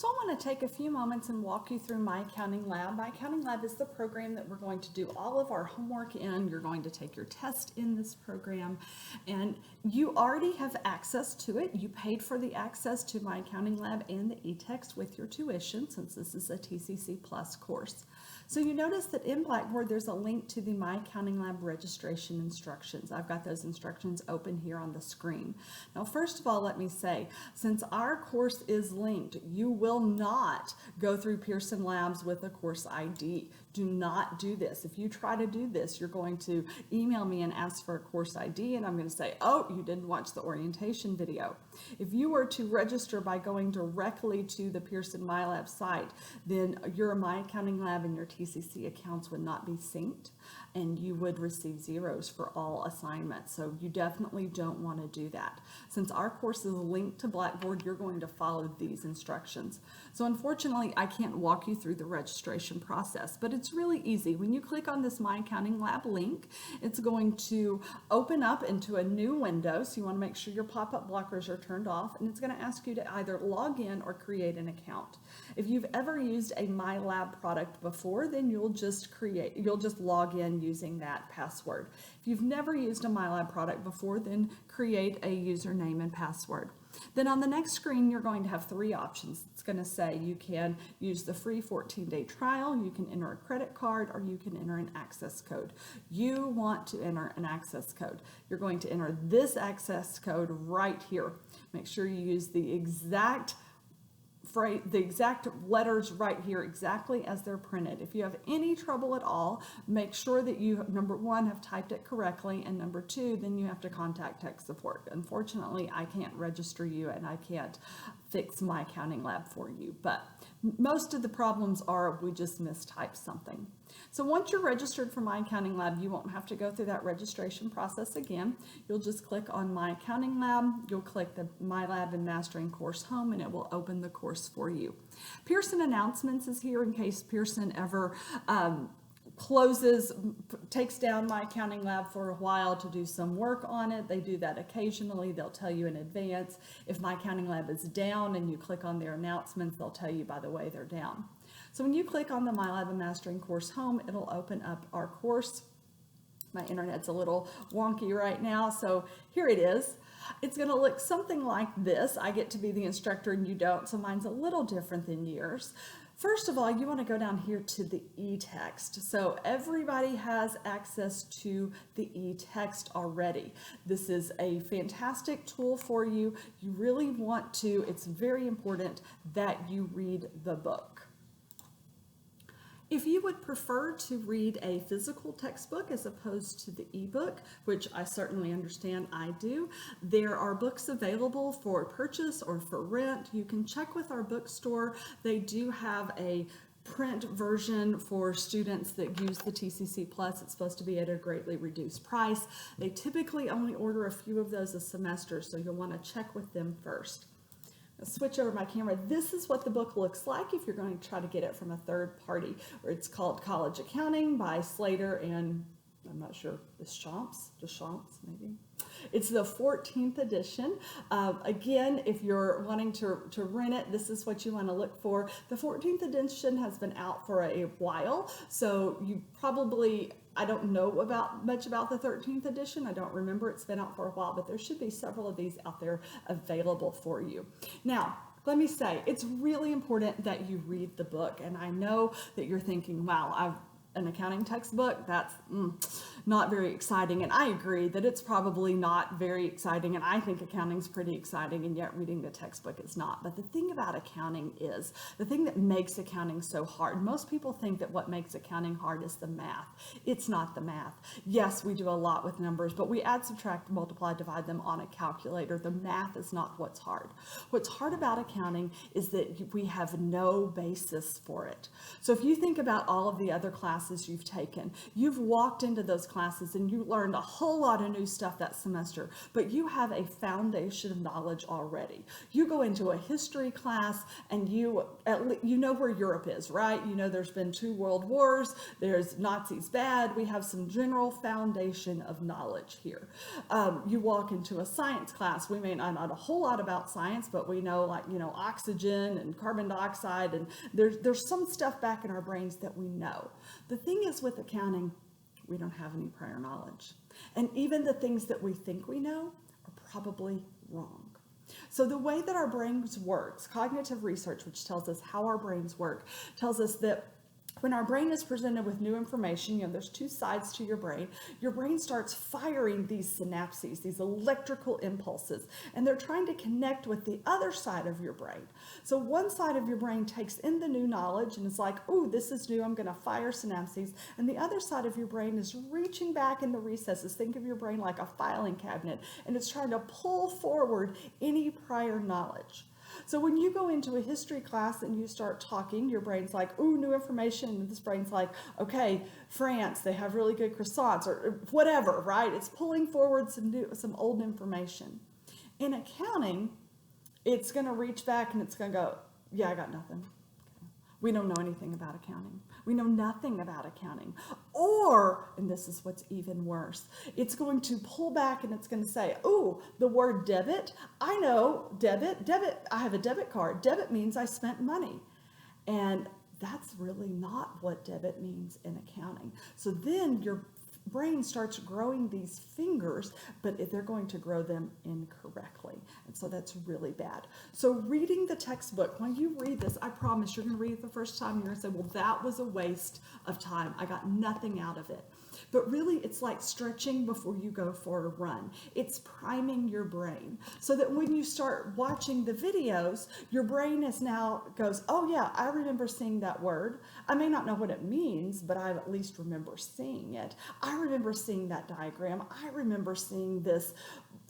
So I want to take a few moments and walk you through My Accounting Lab. My Accounting Lab is the program that we're going to do all of our homework in. You're going to take your test in this program, and you already have access to it. You paid for the access to My Accounting Lab and the eText with your tuition, since this is a TCC Plus course. So you notice that in Blackboard there's a link to the My Accounting Lab registration instructions. I've got those instructions open here on the screen. Now first of all, let me say, since our course is linked, you will not go through Pearson Labs with a course ID. Do not do this. If you try to do this, you're going to email me and ask for a course ID, and I'm going to say, oh, you didn't watch the orientation video. If you were to register by going directly to the Pearson MyLab site, then your My Accounting Lab and your TCC accounts would not be synced, and you would receive zeros for all assignments. So you definitely don't want to do that. Since our course is linked to Blackboard, you're going to follow these instructions. So unfortunately, I can't walk you through the registration process, but it's really easy. When you click on this My Accounting Lab link, it's going to open up into a new window. So you want to make sure your pop-up blockers are turned off, and it's going to ask you to either log in or create an account. If you've ever used a MyLab product before, then you'll just log in using that password. If you've never used a MyLab product before, then create a username and password. Then on the next screen, you're going to have three options. It's going to say you can use the free 14-day trial, you can enter a credit card, or you can enter an access code. You want to enter an access code. You're going to enter this access code right here. Make sure you use the exact letters right here exactly as they're printed. If you have any trouble at all, make sure that you, number one, have typed it correctly, and number two, then you have to contact tech support. Unfortunately, I can't register you and I can't fix My Accounting Lab for you, but most of the problems are we just mistyped something. So once you're registered for My Accounting Lab, you won't have to go through that registration process again. You'll just click on My Accounting Lab, you'll click the My Lab and Mastering course home, and it will open the course for you. Pearson Announcements is here in case Pearson ever takes down My Accounting Lab for a while to do some work on it. They do that occasionally. They'll tell you in advance. If My Accounting Lab is down and you click on their announcements, they'll tell you, by the way, they're down. So when you click on the My Lab and Mastering course home, it'll open up our course. My internet's a little wonky right now, so here it is. It's going to look something like this. I get to be the instructor and you don't, so mine's a little different than yours. First of all, you want to go down here to the eText. So everybody has access to the eText already. This is a fantastic tool for you. You really want to, it's very important that you read the book. If you would prefer to read a physical textbook as opposed to the ebook, which I certainly understand I do, there are books available for purchase or for rent. You can check with our bookstore. They do have a print version for students that use the TCC Plus. It's supposed to be at a greatly reduced price. They typically only order a few of those a semester, so you'll want to check with them first. Switch over my camera. This is what the book looks like if you're going to try to get it from a third party. It's called College Accounting by Slater and I'm not sure, Deschamps maybe. It's the 14th edition. Again, if you're wanting to rent it, this is what you want to look for. The 14th edition has been out for a while, so you probably, I don't know much about the 13th edition. I don't remember. It's been out for a while, but there should be several of these out there available for you. Now, let me say, it's really important that you read the book. And I know that you're thinking, wow, an accounting textbook, that's not very exciting. And I agree that it's probably not very exciting. And I think accounting's pretty exciting, and yet reading the textbook is not. But the thing about accounting is, the thing that makes accounting so hard, most people think that what makes accounting hard is the math. It's not the math. Yes, we do a lot with numbers, but we add, subtract, multiply, divide them on a calculator. The math is not what's hard. What's hard about accounting is that we have no basis for it. So if you think about all of the other classes you've taken, you've walked into those classes and you learned a whole lot of new stuff that semester, but you have a foundation of knowledge already. You go into a history class and you know where Europe is, right? You know there's been 2 world wars, there's Nazis bad, we have some general foundation of knowledge here. You walk into a science class, we may not know a whole lot about science, but we know, like, you know, oxygen and carbon dioxide, and there's some stuff back in our brains that we know. The thing is with accounting, we don't have any prior knowledge. And even the things that we think we know are probably wrong. So the way that our brains works, cognitive research, which tells us how our brains work, tells us that when our brain is presented with new information, you know, there's 2 sides to your brain starts firing these synapses, these electrical impulses, and they're trying to connect with the other side of your brain. So one side of your brain takes in the new knowledge and is like, ooh, this is new, I'm gonna fire synapses. And the other side of your brain is reaching back in the recesses. Think of your brain like a filing cabinet, and it's trying to pull forward any prior knowledge. So when you go into a history class and you start talking, your brain's like, ooh, new information. And this brain's like, okay, France, they have really good croissants, or whatever, right? It's pulling forward some old information. In accounting, it's going to reach back and it's going to go, yeah, I got nothing. We don't know anything about accounting. We know nothing about accounting. Or, and this is what's even worse, it's going to pull back and it's going to say, oh, the word debit, I know debit, I have a debit card. Debit means I spent money. And that's really not what debit means in accounting. So then your brain starts growing these fingers, but they're going to grow them incorrectly. And so that's really bad. So reading the textbook, when you read this, I promise you're going to read it the first time, you're going to say, well, that was a waste of time. I got nothing out of it. But really, it's like stretching before you go for a run. It's priming your brain so that when you start watching the videos, your brain goes, oh yeah, I remember seeing that word. I may not know what it means, but I at least remember seeing it. I remember seeing that diagram. I remember seeing this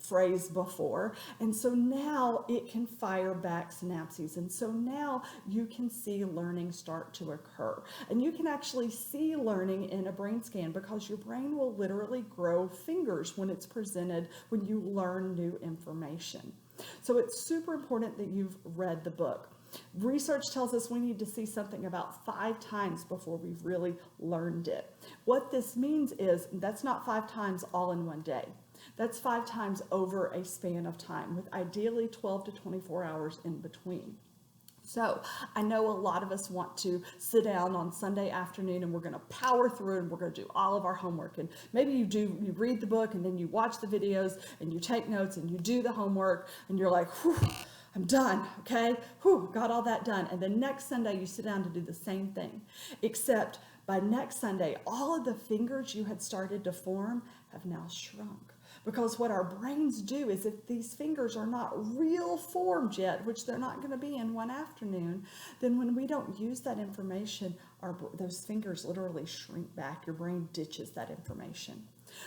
phrase before. And so now it can fire back synapses. And so now you can see learning start to occur. And you can actually see learning in a brain scan because your brain will literally grow fingers when it's presented, when you learn new information. So it's super important that you've read the book. Research tells us we need to see something about 5 times before we've really learned it. What this means is that's not 5 times all in one day. That's 5 times over a span of time, with ideally 12 to 24 hours in between. So I know a lot of us want to sit down on Sunday afternoon and we're going to power through and we're going to do all of our homework. And maybe you read the book and then you watch the videos and you take notes and you do the homework and you're like, whew, I'm done, okay? Whew, got all that done. And then next Sunday you sit down to do the same thing, except by next Sunday, all of the fingers you had started to form have now shrunk. Because what our brains do is if these fingers are not real formed yet, which they're not going to be in one afternoon, then when we don't use that information, those fingers literally shrink back. Your brain ditches that information.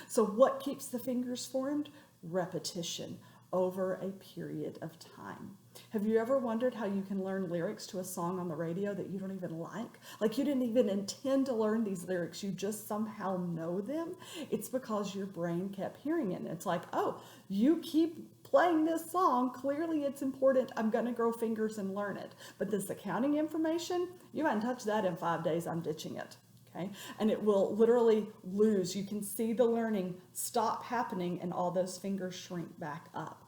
So what keeps the fingers formed? Repetition over a period of time. Have you ever wondered how you can learn lyrics to a song on the radio that you don't even like? Like you didn't even intend to learn these lyrics, you just somehow know them? It's because your brain kept hearing it. And it's like, oh, you keep playing this song, clearly it's important, I'm gonna grow fingers and learn it. But this accounting information, you haven't touched that in 5 days, I'm ditching it. Okay? And it will literally lose. You can see the learning stop happening and all those fingers shrink back up.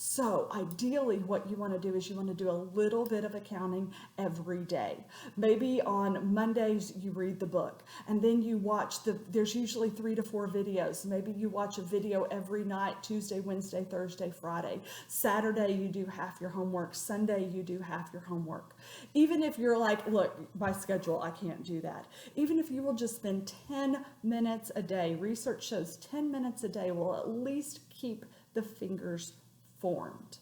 So ideally what you want to do is you want to do a little bit of accounting every day. Maybe on Mondays you read the book and then you watch there's usually 3 to 4 videos. Maybe you watch a video every night, Tuesday, Wednesday, Thursday, Friday. Saturday you do half your homework. Sunday you do half your homework. Even if you're like, look, by schedule I can't do that. Even if you will just spend 10 minutes a day, research shows 10 minutes a day will at least keep the fingers formed.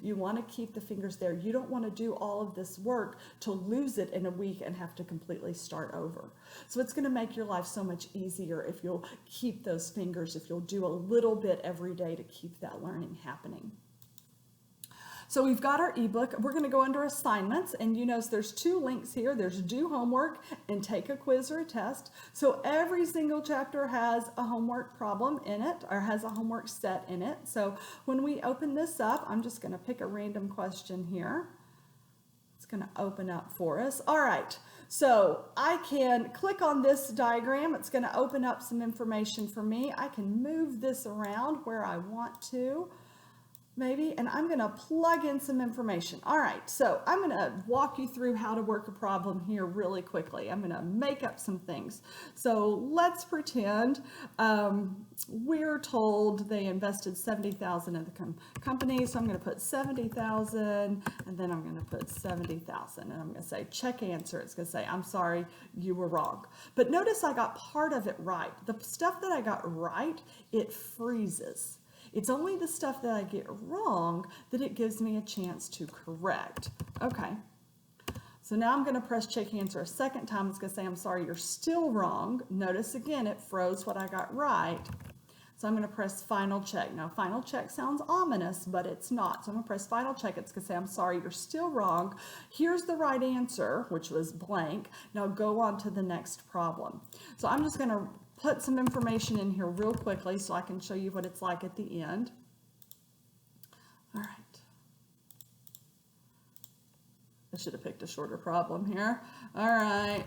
You want to keep the fingers there. You don't want to do all of this work to lose it in a week and have to completely start over. So it's going to make your life so much easier if you'll keep those fingers, if you'll do a little bit every day to keep that learning happening. So we've got our ebook. We're going to go under assignments, and you notice there's two links here. There's do homework and take a quiz or a test. So every single chapter has a homework problem in it, or has a homework set in it. So when we open this up, I'm just going to pick a random question here. It's going to open up for us. All right, so I can click on this diagram. It's going to open up some information for me. I can move this around where I want to, maybe, and I'm going to plug in some information. All right, so I'm going to walk you through how to work a problem here really quickly. I'm going to make up some things. So let's pretend we're told they invested $70,000 in the company. So I'm going to put $70,000, and then I'm going to put $70,000, and I'm going to say check answer. It's going to say, I'm sorry, you were wrong. But notice I got part of it right. The stuff that I got right, it freezes. It's only the stuff that I get wrong that it gives me a chance to correct. Okay, so now I'm going to press check answer a second time. It's going to say, I'm sorry, you're still wrong. Notice again, it froze what I got right. So I'm going to press final check. Now, final check sounds ominous, but it's not. So I'm going to press final check. It's going to say, I'm sorry, you're still wrong. Here's the right answer, which was blank. Now go on to the next problem. So I'm just going to put some information in here real quickly so I can show you what it's like at the end. All right. I should have picked a shorter problem here. All right.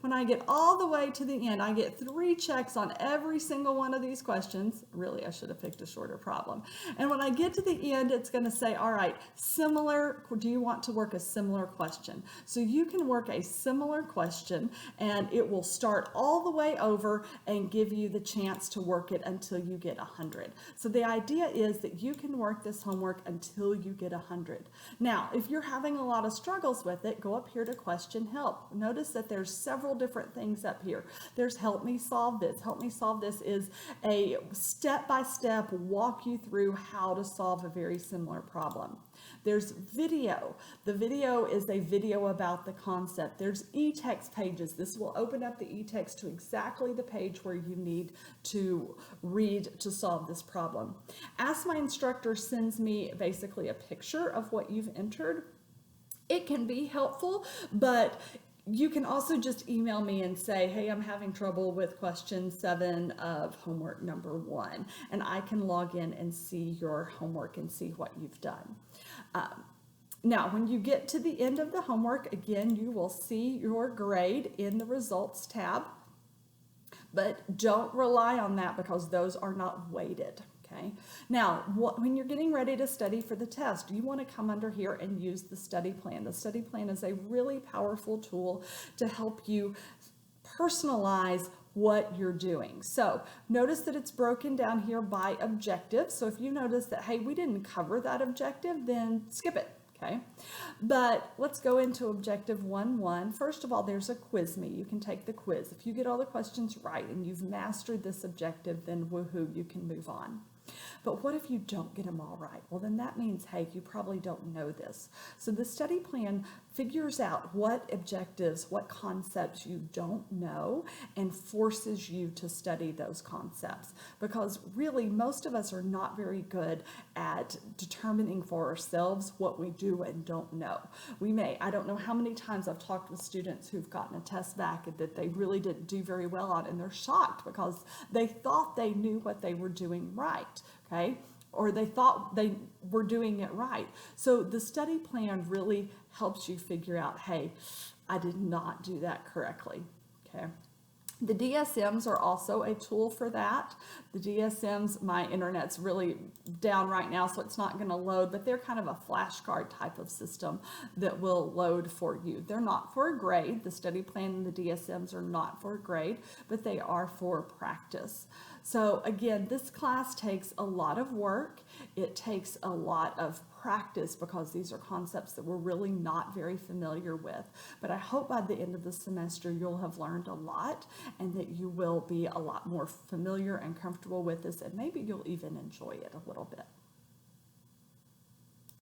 When I get all the way to the end, I get 3 checks on every single one of these questions. Really, I should have picked a shorter problem. And when I get to the end, it's going to say, all right, similar, do you want to work a similar question? So you can work a similar question, and it will start all the way over and give you the chance to work it until you get 100. So the idea is that you can work this homework until you get 100. Now, if you're having a lot of struggles with it, go up here to question help. Notice that there's several different things up here. There's help me solve this. Help me solve this is a step-by-step walk you through how to solve a very similar problem. There's video. The video is a video about the concept. There's e-text pages. This will open up the e-text to exactly the page where you need to read to solve this problem. Ask My Instructor sends me basically a picture of what you've entered. It can be helpful, but you can also just email me and say, hey, I'm having trouble with question 7 of homework number 1, and I can log in and see your homework and see what you've done. Now, when you get to the end of the homework, again, you will see your grade in the results tab, but don't rely on that because those are not weighted. Okay. Now, when you're getting ready to study for the test, you want to come under here and use the study plan. The study plan is a really powerful tool to help you personalize what you're doing. So notice that it's broken down here by objective. So if you notice that, hey, we didn't cover that objective, then skip it. Okay, but let's go into objective 1.1. First of all, there's a quiz me. You can take the quiz. If you get all the questions right and you've mastered this objective, then woohoo, you can move on. But what if you don't get them all right? Well, then that means, hey, you probably don't know this. So the study plan figures out what objectives, what concepts you don't know, and forces you to study those concepts. Because really, most of us are not very good at determining for ourselves what we do and don't know. I don't know how many times I've talked with students who've gotten a test back that they really didn't do very well on, and they're shocked because they thought they knew what they were doing right. Okay, or they thought they were doing it right. So the study plan really helps you figure out, hey, I did not do that correctly. Okay. The DSMs are also a tool for that. The DSMs, my internet's really down right now, so it's not going to load, but they're kind of a flashcard type of system that will load for you. They're not for a grade. The study plan and the DSMs are not for a grade, but they are for practice. So again, this class takes a lot of work. It takes a lot of practice because these are concepts that we're really not very familiar with. But I hope by the end of the semester you'll have learned a lot and that you will be a lot more familiar and comfortable with this, and maybe you'll even enjoy it a little bit.